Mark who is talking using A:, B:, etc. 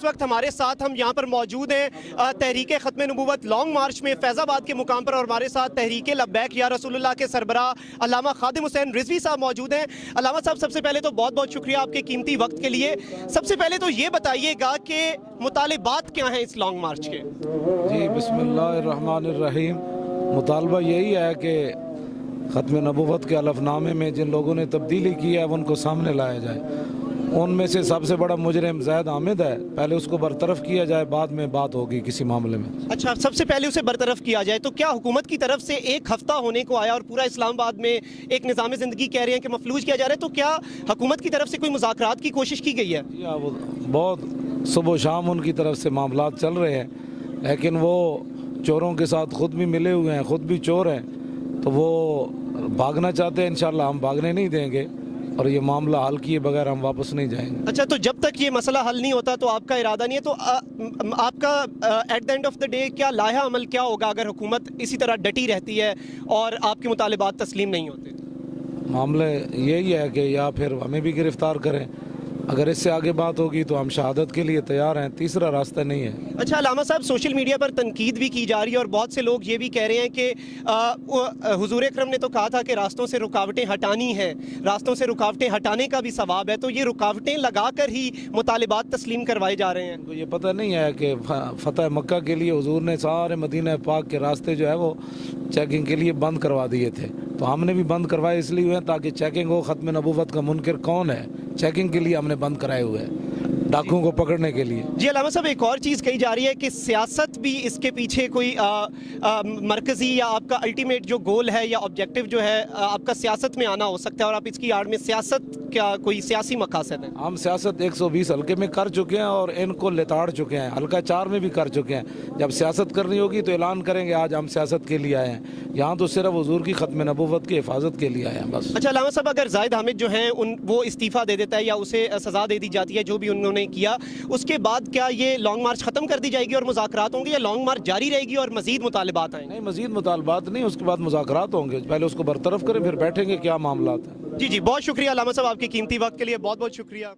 A: इस वक्त हमारे साथ हम यहाँ पर मौजूद हैं तहरीक ख़त्म नबूवत लॉन्ग मार्च में फैज़ाबाद के मुकाम पर, और हमारे साथ तहरीक लब्बैक या रसूलुल्लाह के सरबराह अल्लामा खादिम हुसैन रिजवी साहब मौजूद हैं। अल्लामा साहब, सबसे पहले तो बहुत बहुत शुक्रिया आपके कीमती वक्त के लिए। सबसे पहले तो ये बताइएगा कि मुतालिबात क्या हैं इस लॉन्ग मार्च के?
B: जी, बिस्मिल्लाहिर्रहमानिर्रहीम। मुतालबा यही है कि ख़त्म नबूवत के अलफनामे में जिन लोगों ने तब्दीली की है उनको सामने लाया जाए। उनमें से सबसे बड़ा मुजरिम ज़ैद आमिद है, पहले उसको बरतरफ किया जाए, बाद में बात होगी किसी मामले में।
A: अच्छा, सबसे पहले उसे बरतरफ किया जाए। तो क्या हुकूमत की तरफ से एक हफ्ता होने को आया और पूरा इस्लामाबाद में एक निज़ाम ज़िंदगी कह रहे हैं कि मफलूज किया जा रहा है, तो क्या हुकूमत की तरफ से कोई मुज़ाकरात की कोशिश की गई है?
B: या वो बहुत सुबह शाम उनकी तरफ से मामलात चल रहे हैं, लेकिन वो चोरों के साथ ख़ुद भी मिले हुए हैं, ख़ुद भी चोर हैं, तो वो भागना चाहते हैं। इंशाल्लाह हम भागने नहीं देंगे और ये मामला हल किए बगैर हम वापस नहीं जाएंगे।
A: अच्छा, तो जब तक ये मसला हल नहीं होता तो आपका इरादा नहीं है, तो आपका at the end of the day क्या लाया अमल क्या होगा अगर हुकूमत इसी तरह डटी रहती है और आपके मुतालिबात तस्लीम नहीं होते?
B: मामले यही है कि या फिर हमें भी गिरफ्तार करें, अगर इससे आगे बात होगी तो हम शहादत के लिए तैयार हैं, तीसरा रास्ता नहीं है।
A: अच्छा अल्लामा साहब, सोशल मीडिया पर तनकीद भी की जा रही है और बहुत से लोग ये भी कह रहे हैं कि हुजूर अकरम ने तो कहा था कि रास्तों से रुकावटें हटानी है, रास्तों से रुकावटें हटाने का भी सवाब है, तो ये रुकावटें लगा कर ही मुतालिबात तस्लीम करवाए जा रहे हैं।
B: उनको ये पता नहीं है कि फ़तह मक्का के लिए हुजूर ने सारे मदीना पाक के रास्ते जो है वो चेकिंग के लिए बंद करवा दिए थे, तो हमने भी बंद करवाए इसलिए हुए ताकि चेकिंग हो। ख़त्म नबूवत का मुनकिर कौन है, चेकिंग के लिए हमने बंद कराए हुए हैं, डाकुओं को पकड़ने के लिए।
A: जी अल्लामा साहब, एक और चीज़ कही जा रही है कि सियासत भी इसके पीछे कोई मरकज़ी या आपका अल्टीमेट जो गोल है या ऑब्जेक्टिव जो है आपका सियासत में आना हो सकता है, और आप इसकी आड़ में सियासत क्या कोई सियासी मकासद है?
B: हम सियासत 120 हल्के में कर चुके हैं और इनको लेताड़ चुके हैं, हल्का 4 में भी कर चुके हैं। जब सियासत करनी होगी तो ऐलान करेंगे आज हम सियासत के लिए आए हैं। यहाँ तो सिर्फ हुजूर की ख़त्म नबूवत की हिफाजत के लिए आए हैं बस।
A: अच्छा अल्लामा साहब, अगर ज़ाहिद हामिद जो हैं वो इस्तीफ़ा दे देता है या उसे सज़ा दे दी जाती है जो भी उन्होंने किया, उसके बाद क्या ये लॉन्ग मार्च ख़त्म कर दी जाएगी और मुज़ाकरात होंगे, या लॉन्ग मार्च जारी रहेगी और मज़ीद मुतालिबात आएंगे?
B: नहीं, मज़ीद मुतालबात नहीं, उसके बाद मुज़ाकरात होंगे। पहले उसको बरतरफ करें, फिर बैठेंगे क्या मामला है।
A: जी, बहुत शुक्रिया अल्लामा साहब, आपके कीमती वक्त के लिए बहुत बहुत शुक्रिया।